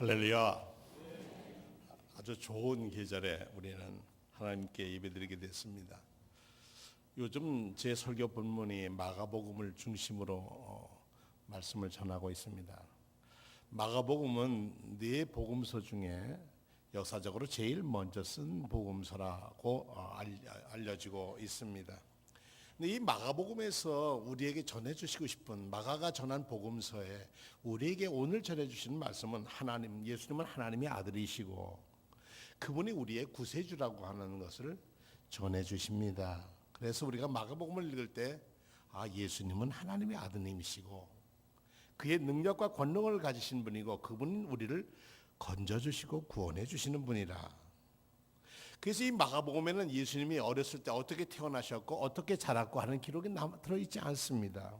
할렐루야. 아주 좋은 계절에 우리는 하나님께 예배드리게 됐습니다. 요즘 제 설교 본문이 마가복음을 중심으로 말씀을 전하고 있습니다. 마가복음은 네 복음서 중에 역사적으로 제일 먼저 쓴 복음서라고 알려지고 있습니다. 이 마가복음에서 우리에게 전해주시고 싶은, 마가가 전한 복음서에 우리에게 오늘 전해주시는 말씀은 예수님은 하나님의 아들이시고 그분이 우리의 구세주라고 하는 것을 전해주십니다. 그래서 우리가 마가복음을 읽을 때 예수님은 하나님의 아드님이시고 그의 능력과 권능을 가지신 분이고 그분은 우리를 건져주시고 구원해 주시는 분이라. 그래서 이 마가복음에는 예수님이 어렸을 때 어떻게 태어나셨고 어떻게 자랐고 하는 기록이 들어있지 않습니다.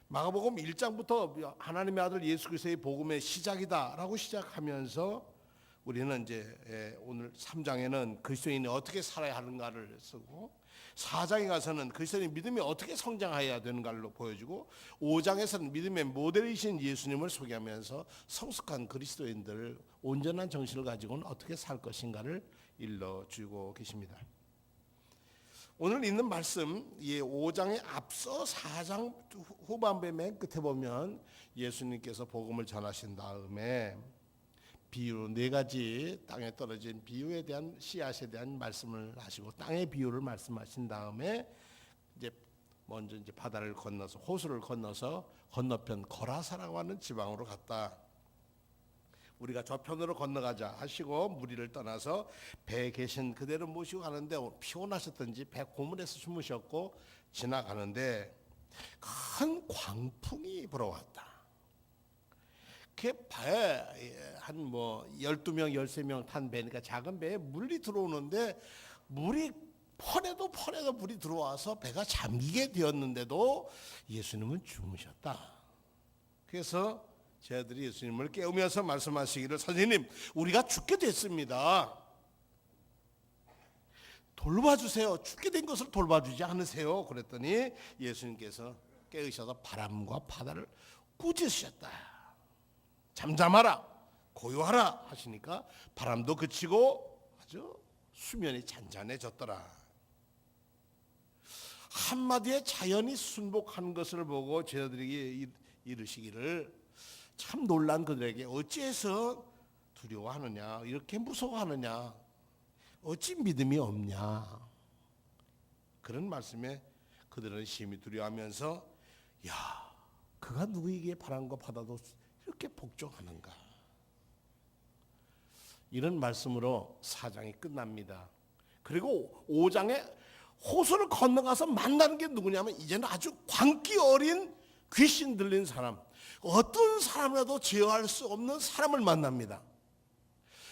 마가복음 1장부터 하나님의 아들 예수 그리스도의 복음의 시작이다라고 시작하면서 우리는 이제 오늘 3장에는 그리스도인이 어떻게 살아야 하는가를 쓰고 4장에 가서는 그리스도인의 믿음이 어떻게 성장해야 되는가를 보여주고 5장에서는 믿음의 모델이신 예수님을 소개하면서 성숙한 그리스도인들 온전한 정신을 가지고는 어떻게 살 것인가를 일러주고 계십니다. 오늘 읽는 말씀 5장에 앞서 4장 후반부의 맨 끝에 보면 예수님께서 복음을 전하신 다음에 비유 4가지 땅에 떨어진 비유에 대한 씨앗에 대한 말씀을 하시고 땅의 비유를 말씀하신 다음에 먼저 바다를 건너서 호수를 건너서 건너편 거라사라고 하는 지방으로 갔다. 우리가 저편으로 건너가자 하시고 무리를 떠나서 배에 계신 그대로 모시고 가는데 피곤하셨던지 배 고문에서 주무셨고 지나가는데 큰 광풍이 불어왔다. 그 배에 한 12명 13명 탄 배니까 작은 배에 물이 들어오는데 물이 퍼내도 물이 들어와서 배가 잠기게 되었는데도 예수님은 주무셨다. 그래서 제자들이 예수님을 깨우면서 말씀하시기를 선생님 우리가 죽게 됐습니다. 돌봐주세요. 죽게 된 것을 돌봐주지 않으세요. 그랬더니 예수님께서 깨우셔서 바람과 바다를 꾸짖으셨다. 잠잠하라 고요하라 하시니까 바람도 그치고 아주 수면이 잔잔해졌더라. 한마디에 자연이 순복한 것을 보고 제자들에게 이르시기를 참 놀란 그들에게 어찌해서 두려워하느냐 이렇게 무서워하느냐 어찌 믿음이 없냐. 그런 말씀에 그들은 심히 두려워하면서 그가 누구에게 바람과 바다도 이렇게 복종하는가. 이런 말씀으로 4장이 끝납니다. 그리고 5장에 호수를 건너가서 만나는 게 누구냐면 이제는 아주 광기 어린 귀신 들린 사람, 어떤 사람이라도 제어할 수 없는 사람을 만납니다.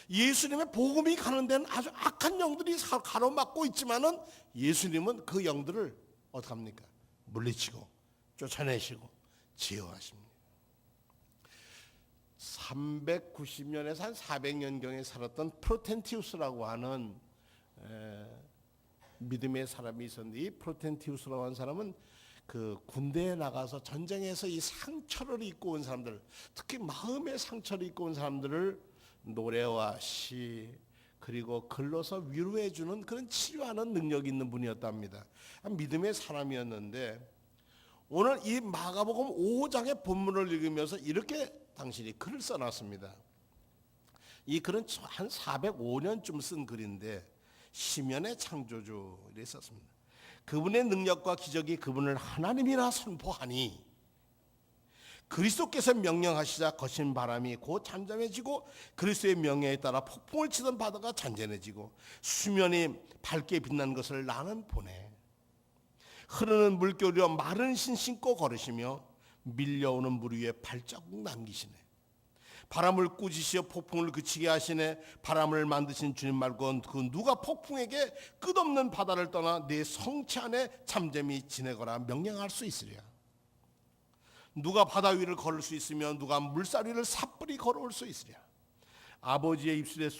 예수님의 복음이 가는 데는 아주 악한 영들이 가로막고 있지만은 예수님은 그 영들을 어떻게 합니까? 물리치고 쫓아내시고 제어하십니다. 390년에서 한 400년경에 살았던 프로텐티우스라고 하는 믿음의 사람이 있었는데 이 프로텐티우스라고 하는 사람은 그 군대에 나가서 전쟁에서 이 상처를 입고 온 사람들, 특히 마음의 상처를 입고 온 사람들을 노래와 시 그리고 글로서 위로해 주는 그런 치료하는 능력이 있는 분이었답니다. 믿음의 사람이었는데 오늘 이 마가복음 5장의 본문을 읽으면서 이렇게 당신이 글을 써놨습니다. 이 글은 한 405년쯤 쓴 글인데 시면의 창조주 이렇게 썼습니다. 그분의 능력과 기적이 그분을 하나님이라 선포하니 그리스도께서 명령하시자 거친 바람이 곧 잠잠해지고 그리스도의 명령에 따라 폭풍을 치던 바다가 잔잔해지고 수면이 밝게 빛나는 것을 나는 보네. 흐르는 물결이와 마른 신 신고 걸으시며 밀려오는 물 위에 발자국 남기시네. 바람을 꾸짖으시어 폭풍을 그치게 하시네. 바람을 만드신 주님 말고 그 누가 폭풍에게 끝없는 바다를 떠나 내 성체 안에 잠잠히 지내거라 명령할 수 있으랴. 누가 바다 위를 걸을 수 있으며 누가 물살 위를 삿불이 걸어올 수 있으랴. 아버지 입술에서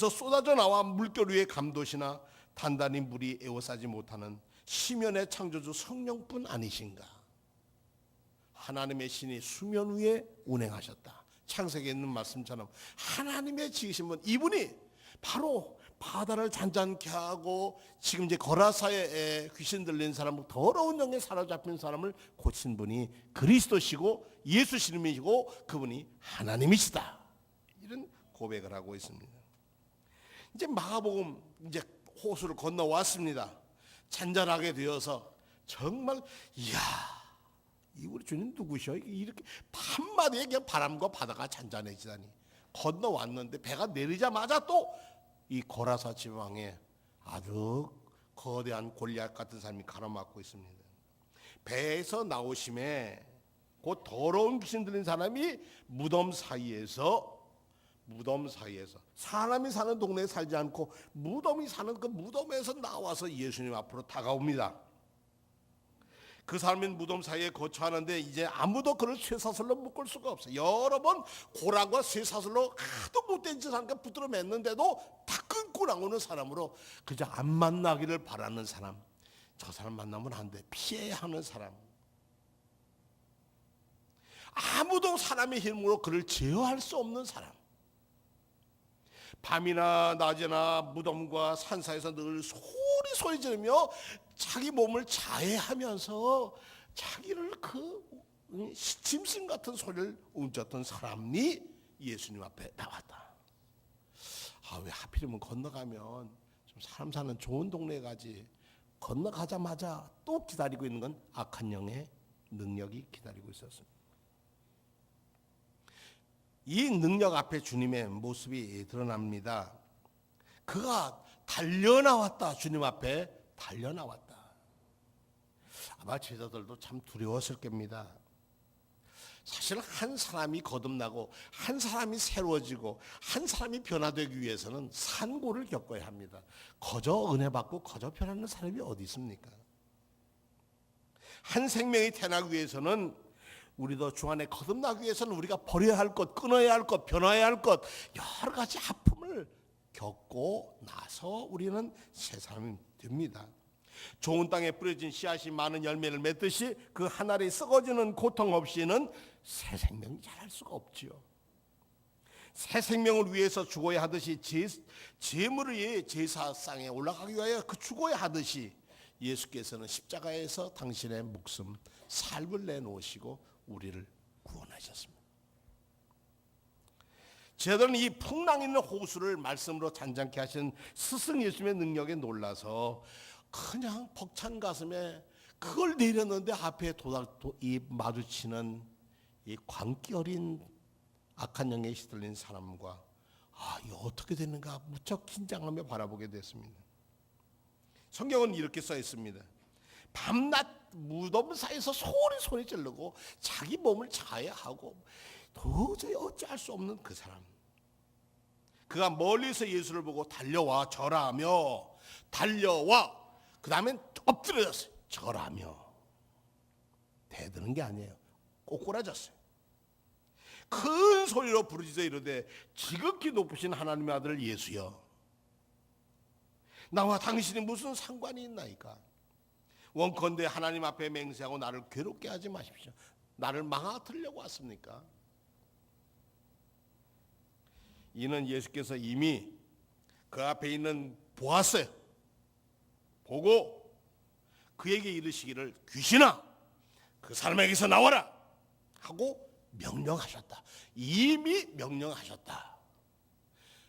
쏟아져 나와 물결 위에 감도시나 단단히 물이 에워싸지 못하는 시면의 창조주 성령뿐 아니신가. 하나님의 신이 수면 위에 운행하셨다. 창세기에 있는 말씀처럼 하나님의 지으신 분, 이분이 바로 바다를 잔잔케 하고 지금 이제 거라사에 귀신 들린 사람, 더러운 영에 사로잡힌 사람을 고친 분이 그리스도시고 예수님이시고 그분이 하나님이시다. 이런 고백을 하고 있습니다. 이제 마가복음 이제 호수를 건너왔습니다. 잔잔하게 되어서 정말 이야, 이 우리 주님 누구셔? 이렇게 한마디에 그냥 바람과 바다가 잔잔해지다니. 건너왔는데 배가 내리자마자 또 이 고라사 지방에 아주 거대한 골리앗 같은 사람이 가로막고 있습니다. 배에서 나오심에 그 더러운 귀신 들린 사람이 무덤 사이에서 사람이 사는 동네에 살지 않고 무덤이 사는 그 무덤에서 나와서 예수님 앞으로 다가옵니다. 그 사람이 무덤 사이에 거처하는데 이제 아무도 그를 쇠사슬로 묶을 수가 없어요. 여러 번 고랑과 쇠사슬로 하도 못된 짓을 하니까 붙들어 맸는데도 다 끊고 나오는 사람으로 그저 안 만나기를 바라는 사람, 저 사람 만나면 안 돼, 피해야 하는 사람, 아무도 사람의 힘으로 그를 제어할 수 없는 사람, 밤이나 낮이나 무덤과 산사에서 늘 소리 지르며 자기 몸을 자해하면서 자기를 그 짐승 같은 소리를 움켰던 사람이 예수님 앞에 나왔다. 왜 하필이면 건너가면 좀 사람 사는 좋은 동네에 가지. 건너가자마자 또 기다리고 있는 건 악한 영의 능력이 기다리고 있었습니다. 이 능력 앞에 주님의 모습이 드러납니다. 그가 달려나왔다. 주님 앞에 달려나왔다. 아마 제자들도 참 두려웠을 겁니다. 사실 한 사람이 거듭나고 한 사람이 새로워지고 한 사람이 변화되기 위해서는 산고를 겪어야 합니다. 거저 은혜 받고 거저 변하는 사람이 어디 있습니까? 한 생명이 태어나기 위해서는, 우리도 주 안에 거듭나기 위해서는 우리가 버려야 할 것, 끊어야 할 것, 변화해야 할 것, 여러 가지 아픔을 겪고 나서 우리는 새 사람이 됩니다. 좋은 땅에 뿌려진 씨앗이 많은 열매를 맺듯이 그 한 알이 썩어지는 고통 없이는 새 생명이 자랄 수가 없지요. 새 생명을 위해서 죽어야 하듯이 제물을 위해 제사상에 올라가기 위하여 그 죽어야 하듯이 예수께서는 십자가에서 당신의 목숨, 삶을 내놓으시고 우리를 구원하셨습니다. 제자들은 이 풍랑 있는 호수를 말씀으로 잔잔케 하신 스승 예수님의 능력에 놀라서 그냥 벅찬 가슴에 그걸 내렸는데 앞에 마주치는 이 광기 어린 악한 영에 시들린 사람과 이거 어떻게 되는가 무척 긴장하며 바라보게 됐습니다. 성경은 이렇게 써 있습니다. 밤낮 무덤 사이에서 소리 지르고 자기 몸을 자해하고 도저히 어찌할 수 없는 그 사람, 그가 멀리서 예수를 보고 달려와 절하며, 달려와 그 다음엔 엎드려졌어요. 절하며. 대드는 게 아니에요. 꼬꾸라졌어요. 큰 소리로 부르짖어 이르되 지극히 높으신 하나님의 아들 예수여, 나와 당신이 무슨 상관이 있나이까? 원컨대 하나님 앞에 맹세하고 나를 괴롭게 하지 마십시오. 나를 망하뜨리려고 왔습니까? 이는 예수께서 이미 그 앞에 있는 보았어요. 보고 그에게 이르시기를 귀신아 그 사람에게서 나와라 하고 명령하셨다. 이미 명령하셨다.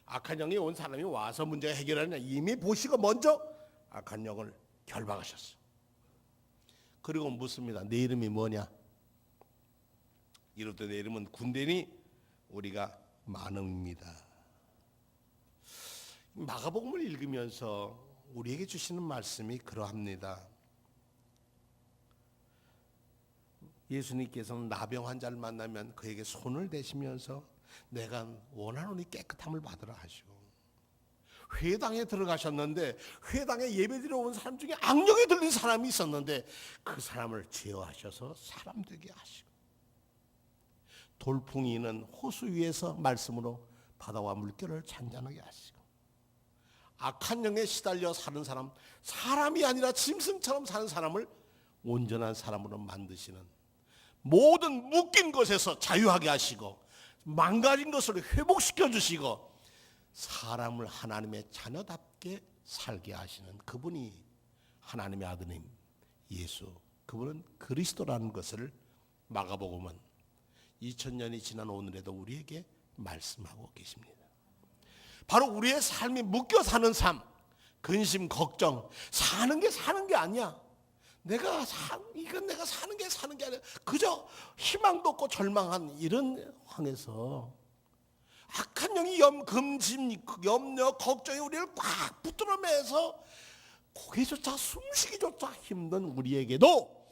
악한 영이 온 사람이 와서 문제가 해결하느냐, 이미 보시고 먼저 악한 영을 결박하셨어. 그리고 묻습니다. 내 이름이 뭐냐? 이럴 때 내 이름은 군대니 우리가 많음입니다. 마가복음을 읽으면서 우리에게 주시는 말씀이 그러합니다. 예수님께서는 나병 환자를 만나면 그에게 손을 대시면서 내가 원하노니 깨끗함을 받으라 하시고, 회당에 들어가셨는데 회당에 예배드리러 온 사람 중에 악령이 들린 사람이 있었는데 그 사람을 제어하셔서 사람 되게 하시고, 돌풍이 있는 호수 위에서 말씀으로 바다와 물결을 잔잔하게 하시고, 악한 영에 시달려 사는 사람, 사람이 아니라 짐승처럼 사는 사람을 온전한 사람으로 만드시는 모든 묶인 것에서 자유하게 하시고 망가진 것을 회복시켜 주시고 사람을 하나님의 자녀답게 살게 하시는 그분이 하나님의 아드님 예수, 그분은 그리스도라는 것을 마가복음은 2000년이 지난 오늘에도 우리에게 말씀하고 계십니다. 바로 우리의 삶이 묶여 사는 삶, 근심, 걱정, 사는 게 아니야. 이건 내가 사는 게 아니야. 그저 희망도 없고 절망한 이런 황에서 악한 영이 근심, 염려, 걱정이 우리를 꽉 붙들어 매서 고개조차 숨쉬기조차 힘든 우리에게도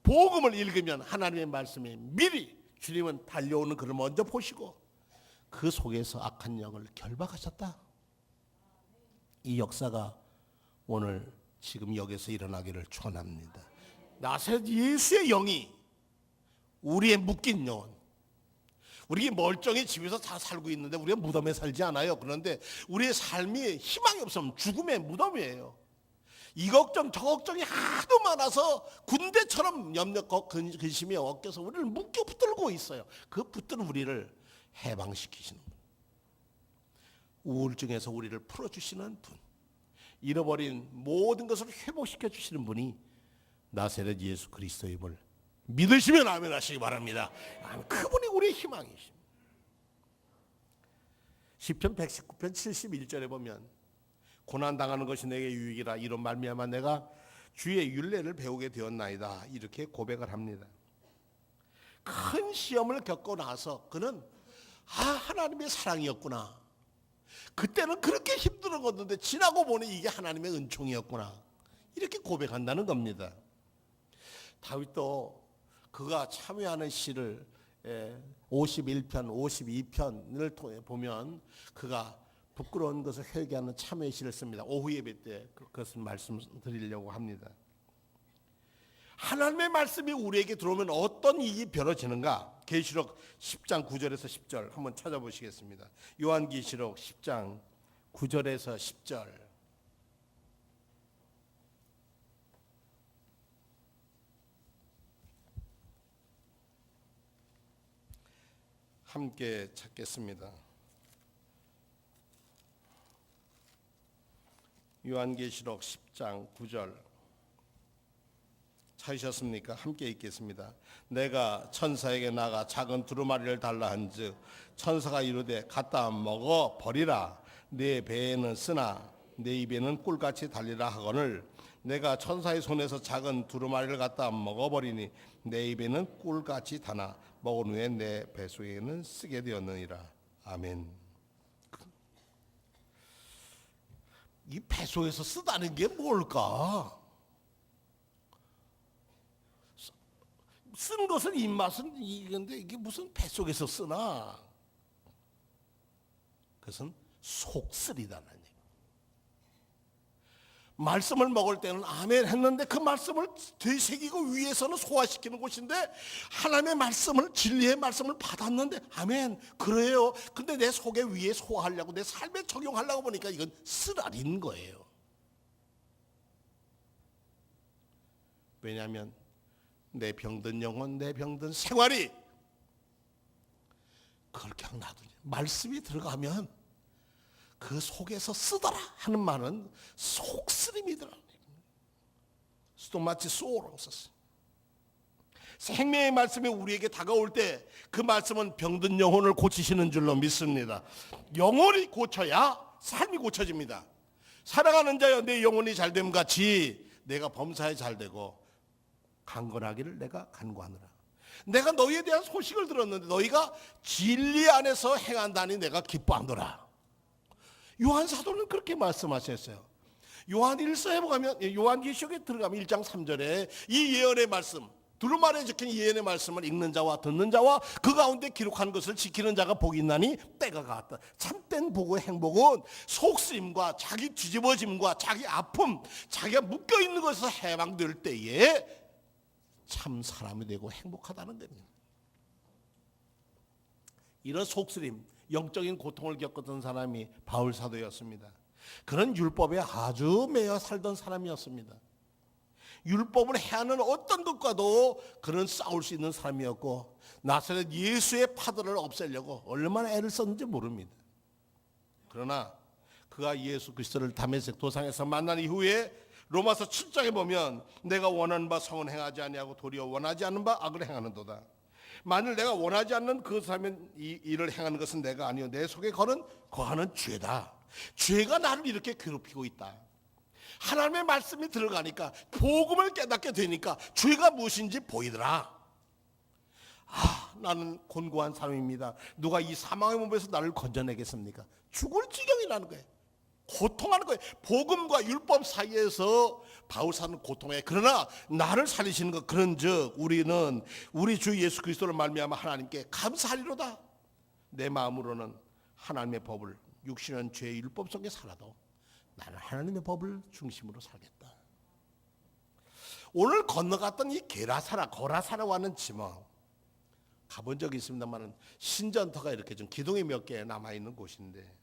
복음을 읽으면 하나님의 말씀에 미리 주님은 달려오는 그를 먼저 보시고 그 속에서 악한 영을 결박하셨다. 이 역사가 오늘 지금 여기서 일어나기를 축원합니다. 나사렛 예수의 영이 우리의 묶인 영혼, 우리 멀쩡히 집에서 다 살고 있는데 우리가 무덤에 살지 않아요. 그런데 우리의 삶이 희망이 없으면 죽음의 무덤이에요. 이 걱정 저 걱정이 하도 많아서 군대처럼 염려 근심이 엉켜서 우리를 묶여 붙들고 있어요. 그 붙든 우리를 해방시키시는 분, 우울증에서 우리를 풀어주시는 분, 잃어버린 모든 것을 회복시켜 주시는 분이 나사렛 예수 그리스도임을 믿으시면 아멘 하시기 바랍니다. 그분이 우리의 희망이십니다. 시편 119편 71절에 보면 고난당하는 것이 내게 유익이라 이런 말미암아 내가 주의 율례를 배우게 되었나이다 이렇게 고백을 합니다. 큰 시험을 겪고 나서 그는 하나님의 사랑이었구나, 그때는 그렇게 힘들었는데 지나고 보니 이게 하나님의 은총이었구나 이렇게 고백한다는 겁니다. 다윗도 그가 참여하는 시를 51편, 52편을 통해 보면 그가 부끄러운 것을 회개하는 참회의 시를 씁니다. 오후 예배 때 그것을 말씀드리려고 합니다. 하나님의 말씀이 우리에게 들어오면 어떤 일이 벌어지는가? 계시록 10장 9절에서 10절 한번 찾아보시겠습니다. 요한계시록 10장 9절에서 10절. 함께 찾겠습니다. 요한계시록 10장 9절 찾으셨습니까? 함께 읽겠습니다. 내가 천사에게 나가 작은 두루마리를 달라 한즉 천사가 이르되 갖다 먹어 버리라. 내 배에는 쓰나 내 입에는 꿀같이 달리라 하거늘 내가 천사의 손에서 작은 두루마리를 갖다 먹어 버리니 내 입에는 꿀같이 다나 먹은 후에 내 뱃속에는 쓰게 되었느니라. 아멘. 이 뱃속에서 쓰다는 게 뭘까? 쓴 것은 입맛은 이건데 이게 무슨 뱃속에서 쓰나? 그것은 속쓰리다는 얘기. 말씀을 먹을 때는 아멘 했는데 그 말씀을 되새기고 위에서는 소화시키는 곳인데 하나님의 말씀을, 진리의 말씀을 받았는데 아멘 그래요. 근데 내 속에 위에 소화하려고 내 삶에 적용하려고 보니까 이건 쓰라린 거예요. 왜냐하면 내 병든 영혼, 내 병든 생활이 그렇게 놔두니 말씀이 들어가면 그 속에서 쓰더라 하는 말은 속쓰림이더라. 스토마치 소라고 썼어요. 생명의 말씀이 우리에게 다가올 때 그 말씀은 병든 영혼을 고치시는 줄로 믿습니다. 영혼이 고쳐야 삶이 고쳐집니다. 사랑하는 자여 내 영혼이 잘됨 같이 내가 범사에 잘되고 강건하기를 내가 간구하노라. 내가 너희에 대한 소식을 들었는데 너희가 진리 안에서 행한다니 내가 기뻐하노라. 요한 사도는 그렇게 말씀하셨어요. 요한 1서에 보면 요한계시록에 들어가면 1장 3절에 이 예언의 말씀, 두루마리에 적힌 예언의 말씀을 읽는 자와 듣는 자와 그 가운데 기록한 것을 지키는 자가 복이 있나니 때가 갔다. 참된 복의 행복은 속쓰림과 자기 뒤집어짐과 자기 아픔, 자기가 묶여있는 것에서 해방될 때에 참 사람이 되고 행복하다는 겁니다. 이런 속쓰림, 영적인 고통을 겪었던 사람이 바울 사도였습니다. 그런 율법에 아주 매여 살던 사람이었습니다. 율법을 해하는 어떤 것과도 그는 싸울 수 있는 사람이었고 나사렛 예수의 파도를 없애려고 얼마나 애를 썼는지 모릅니다. 그러나 그가 예수 그리스도를 다메섹 도상에서 만난 이후에 로마서 7장에 보면 내가 원하는 바 성은 행하지 아니하고 도리어 원하지 않는 바 악을 행하는도다. 만일 내가 원하지 않는 그것을 하면 이 일을 행하는 것은 내가 아니요 내 속에 거하는 죄다. 죄가 나를 이렇게 괴롭히고 있다. 하나님의 말씀이 들어가니까 복음을 깨닫게 되니까 죄가 무엇인지 보이더라. 나는 곤고한 사람입니다. 누가 이 사망의 몸에서 나를 건져내겠습니까? 죽을 지경이라는 거예요. 고통하는 거예요. 복음과 율법 사이에서 바울사는 고통해. 그러나 나를 살리시는 것 그런즉 우리는 우리 주 예수 그리스도를 말미암아 하나님께 감사하리로다. 내 마음으로는 하나님의 법을 60년 죄의 율법 속에 살아도 나는 하나님의 법을 중심으로 살겠다. 오늘 건너갔던 이 거라사라고 하는 지역 가본 적이 있습니다만 신전터가 이렇게 좀 기둥이 몇 개 남아있는 곳인데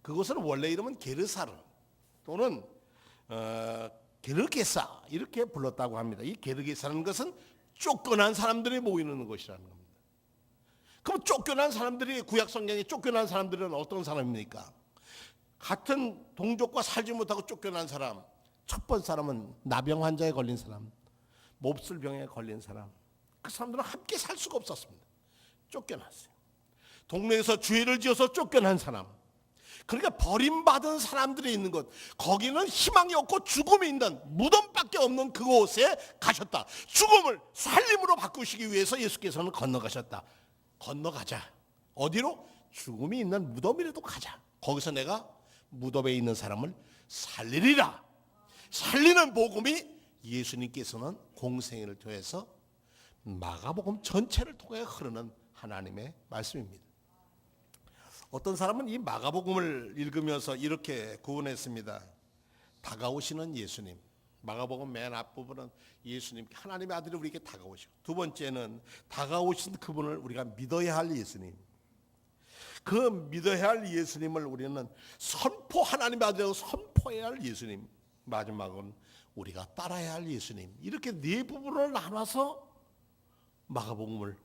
그곳은 원래 이름은 게르사르 또는 게르게사 이렇게 불렀다고 합니다. 이 게르게사라는 것은 쫓겨난 사람들이 모이는 곳이라는 겁니다. 그럼 쫓겨난 사람들이 구약 성경에 쫓겨난 사람들은 어떤 사람입니까? 같은 동족과 살지 못하고 쫓겨난 사람. 첫 번째 사람은 나병 환자에 걸린 사람, 몹쓸병에 걸린 사람. 그 사람들은 함께 살 수가 없었습니다. 쫓겨났어요. 동네에서 죄를 지어서 쫓겨난 사람. 그러니까 버림받은 사람들이 있는 곳, 거기는 희망이 없고 죽음이 있는 무덤밖에 없는 그곳에 가셨다. 죽음을 살림으로 바꾸시기 위해서 예수께서는 건너가셨다. 건너가자. 어디로? 죽음이 있는 무덤이라도 가자. 거기서 내가 무덤에 있는 사람을 살리리라. 살리는 복음이 예수님께서는 공생애를 통해서 마가복음 전체를 통해 흐르는 하나님의 말씀입니다. 어떤 사람은 이 마가복음을 읽으면서 이렇게 구원했습니다. 다가오시는 예수님. 마가복음 맨 앞부분은 예수님, 하나님의 아들이 우리에게 다가오시고, 두 번째는 다가오신 그분을 우리가 믿어야 할 예수님. 그 믿어야 할 예수님을 우리는 하나님의 아들이라고 선포해야 할 예수님. 마지막은 우리가 따라야 할 예수님. 이렇게 네 부분을 나눠서 마가복음을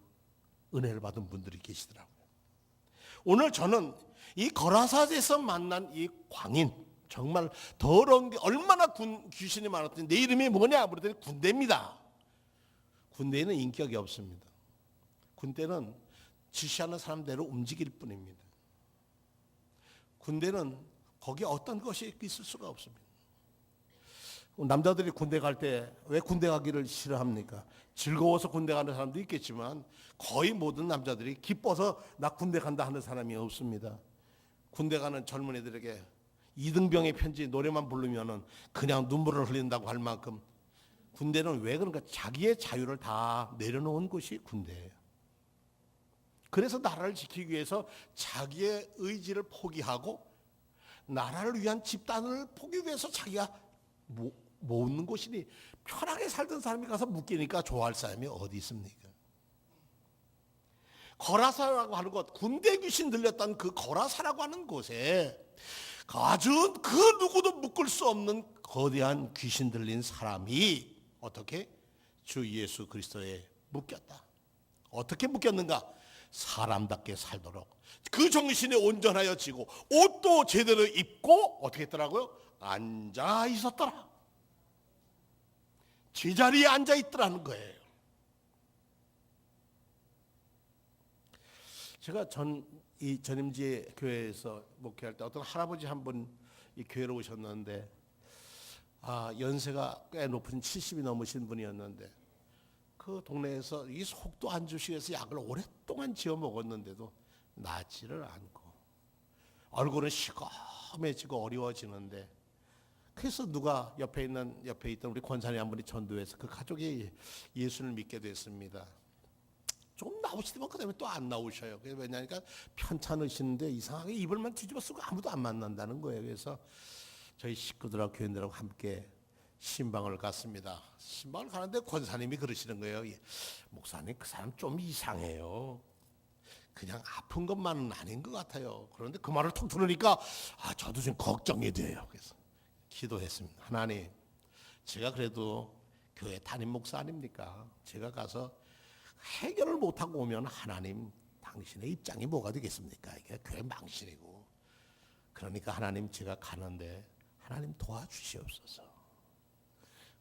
은혜를 받은 분들이 계시더라고요. 오늘 저는 이 거라사에서 만난 이 광인, 정말 더러운 게 얼마나 귀신이 많았더니 내 이름이 뭐냐 그랬더니 군대입니다. 군대에는 인격이 없습니다. 군대는 지시하는 사람대로 움직일 뿐입니다. 군대는 거기에 어떤 것이 있을 수가 없습니다. 남자들이 군대 갈 때 왜 군대 가기를 싫어합니까? 즐거워서 군대 가는 사람도 있겠지만 거의 모든 남자들이 기뻐서 나 군대 간다 하는 사람이 없습니다. 군대 가는 젊은이들에게 이등병의 편지 노래만 부르면은 그냥 눈물을 흘린다고 할 만큼 군대는 왜 그런가? 자기의 자유를 다 내려놓은 곳이 군대예요. 그래서 나라를 지키기 위해서 자기의 의지를 포기하고 나라를 위한 집단을 포기하기 위해서 자기가 모으는 곳이니 편하게 살던 사람이 가서 묶이니까 좋아할 사람이 어디 있습니까? 거라사라고 하는 곳, 군대 귀신 들렸던 그 거라사라고 하는 곳에 아주 그 누구도 묶을 수 없는 거대한 귀신 들린 사람이 어떻게? 주 예수 그리스도에 묶였다. 어떻게 묶였는가? 사람답게 살도록 그 정신에 온전하여 지고 옷도 제대로 입고 어떻게 했더라고요? 앉아 있었더라. 제자리에 앉아 있더라는 거예요. 제가 이 전임지 교회에서 목회할 때 어떤 할아버지 한 분 이 교회로 오셨는데 연세가 꽤 높은 70이 넘으신 분이었는데 그 동네에서 이 속도 안 주시기 위해서 약을 오랫동안 지어 먹었는데도 낫지를 않고 얼굴은 시커매지고 어려워지는데 그래서 누가 옆에 있던 우리 권사님 한 분이 전도해서 그 가족이 예수를 믿게 됐습니다. 좀 나오시더만 그다음에 또 안 나오셔요. 왜냐니까 편찮으시는데 이상하게 이불만 뒤집어 쓰고 아무도 안 만난다는 거예요. 그래서 저희 식구들하고 교인들하고 함께 신방을 갔습니다. 신방을 가는데 권사님이 그러시는 거예요. 목사님 그 사람 좀 이상해요. 그냥 아픈 것만은 아닌 것 같아요. 그런데 그 말을 톡 들으니까 저도 좀 걱정이 돼요. 그래서 기도했습니다. 하나님, 제가 그래도 교회 담임 목사 아닙니까? 제가 가서 해결을 못하고 오면 하나님 당신의 입장이 뭐가 되겠습니까? 이게 교회 망신이고. 그러니까 하나님 제가 가는데 하나님 도와주시옵소서.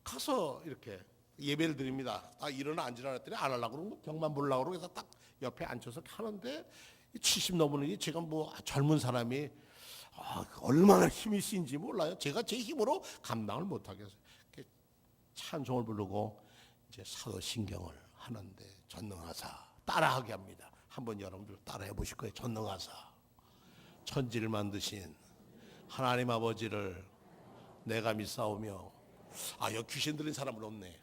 가서 이렇게 예배를 드립니다. 딱 일어나 앉으라 했더니 안 하려고 그러고 병만 보려고 그러고 해서 딱 옆에 앉혀서 하는데 70 넘으니 제가 뭐 젊은 사람이 얼마나 힘이 센지 몰라요. 제가 제 힘으로 감당을 못하겠어요. 찬송을 부르고 이제 사도신경을 하는데 전능하사 따라하게 합니다. 한번 여러분들 따라해 보실 거예요. 전능하사 천지를 만드신 하나님 아버지를 내가 믿사오며. 여기 귀신 들린 사람은 없네.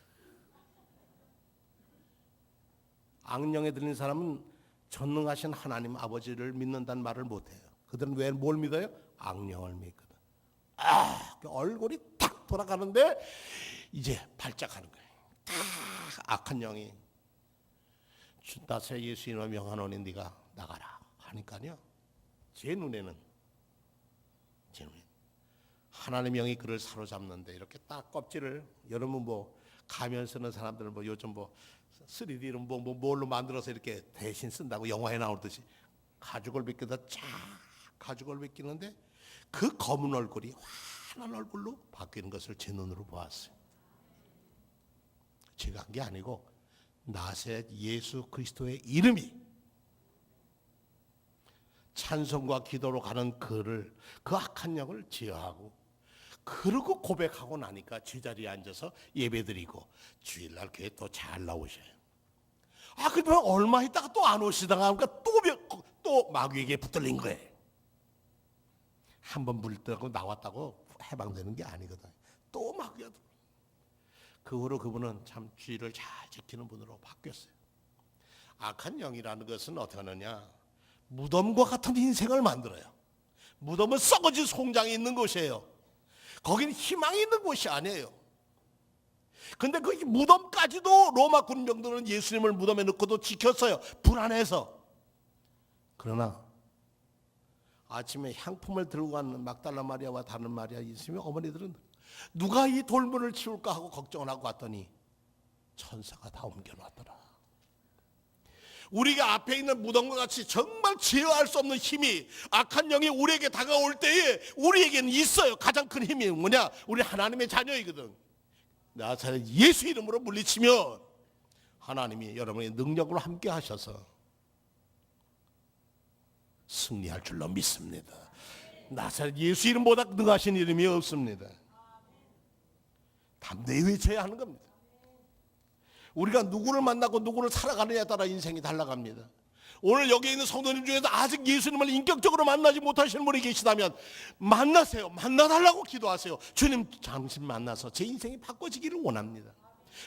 악령에 들린 사람은 전능하신 하나님 아버지를 믿는다는 말을 못해요. 그들은 왜 뭘 믿어요? 악령을 믿거든. 얼굴이 탁 돌아가는데 이제 발작하는 거예요. 악한 영이 나세 예수 이름으로 명하노니 네가 나가라 하니까요. 제 눈에는 하나님의 영이 그를 사로잡는데 이렇게 딱 껍질을, 여러분 뭐 가면 쓰는 사람들은 뭐 요즘 뭐 3D로 뭘로 만들어서 이렇게 대신 쓴다고 영화에 나오듯이 가죽을 벗겨서 쫙 가죽을 벗기는데 그 검은 얼굴이 환한 얼굴로 바뀌는 것을 제 눈으로 보았어요. 제가 한 게 아니고 나세 예수 그리스도의 이름이 찬송과 기도로 가는 그를, 그 악한 영을 제어하고, 그러고 고백하고 나니까 제자리에 앉아서 예배드리고 주일날 교회 또 잘 나오셔요. 근데 얼마 있다가 또 안 오시다가 하니까 또 마귀에게 붙들린 거예요. 한번 물들고 나왔다고 해방되는 게 아니거든. 또 마귀가 들어. 그 후로 그분은 참 주의를 잘 지키는 분으로 바뀌었어요. 악한 영이라는 것은 어떻게 하느냐, 무덤과 같은 인생을 만들어요. 무덤은 썩어진 송장이 있는 곳이에요. 거긴 희망이 있는 곳이 아니에요. 근데 그 무덤까지도 로마 군병들은 예수님을 무덤에 넣고도 지켰어요. 불안해서. 그러나 아침에 향품을 들고 가는 막달라 마리아와 다른 마리아 있으면 어머니들은 누가 이 돌문을 치울까 하고 걱정을 하고 왔더니 천사가 다 옮겨놨더라. 우리가 앞에 있는 무덤과 같이 정말 제어할 수 없는 힘이, 악한 영이 우리에게 다가올 때에 우리에게는 있어요. 가장 큰 힘이 뭐냐? 우리 하나님의 자녀이거든. 나사렛 예수 이름으로 물리치면 하나님이 여러분의 능력으로 함께 하셔서 승리할 줄로 믿습니다. 나사렛 예수 이름보다 능하신 이름이 없습니다. 담대히 외쳐야 하는 겁니다. 우리가 누구를 만나고 누구를 살아가느냐에 따라 인생이 달라갑니다. 오늘 여기 있는 성도님 중에서 아직 예수님을 인격적으로 만나지 못하시는 분이 계시다면 만나세요. 만나달라고 기도하세요. 주님 잠시 만나서 제 인생이 바꿔지기를 원합니다.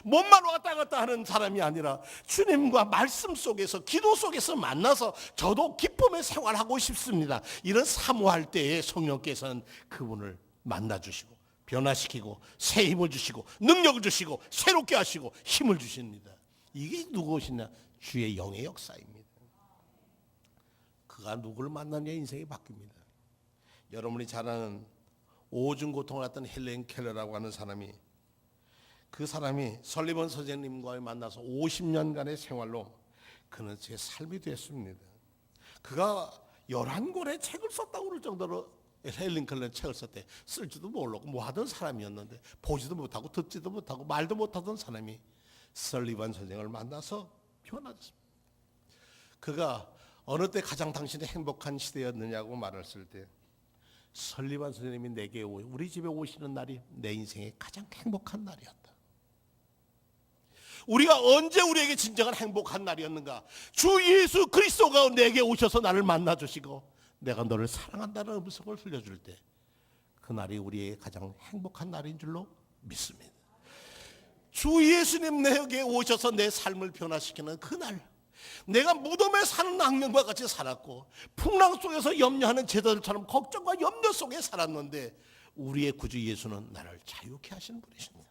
몸만 왔다 갔다 하는 사람이 아니라 주님과 말씀 속에서, 기도 속에서 만나서 저도 기쁨의 생활하고 싶습니다. 이런 사모할 때에 성령께서는 그분을 만나주시고 변화시키고 새 힘을 주시고 능력을 주시고 새롭게 하시고 힘을 주십니다. 이게 누구시냐? 주의 영의 역사입니다. 그가 누구를 만나냐 인생이 바뀝니다. 여러분이 잘 아는 오중 고통을 했던 헬렌 켈러라고 하는 사람이, 그 사람이 설리번 선생님과 만나서 50년간의 생활로 그는 제 삶이 됐습니다. 그가 11권의 책을 썼다고 그럴 정도로 헬렌 켈러는 책을 썼대. 쓸지도 모르고 뭐 하던 사람이었는데 보지도 못하고 듣지도 못하고 말도 못하던 사람이 설리번 선생을 만나서 변화됐습니다. 그가 어느 때 가장 당신의 행복한 시대였느냐고 말했을 때 설리번 선생님이 내게 우리 집에 오시는 날이 내 인생의 가장 행복한 날이었다. 우리가 언제 우리에게 진정한 행복한 날이었는가? 주 예수 그리스도가 내게 오셔서 나를 만나주시고 내가 너를 사랑한다는 음성을 들려줄 때 그날이 우리의 가장 행복한 날인 줄로 믿습니다. 주 예수님 내게 오셔서 내 삶을 변화시키는 그날, 내가 무덤에 사는 악령과 같이 살았고 풍랑 속에서 염려하는 제자들처럼 걱정과 염려 속에 살았는데 우리의 구주 예수는 나를 자유케 하시는 분이십니다.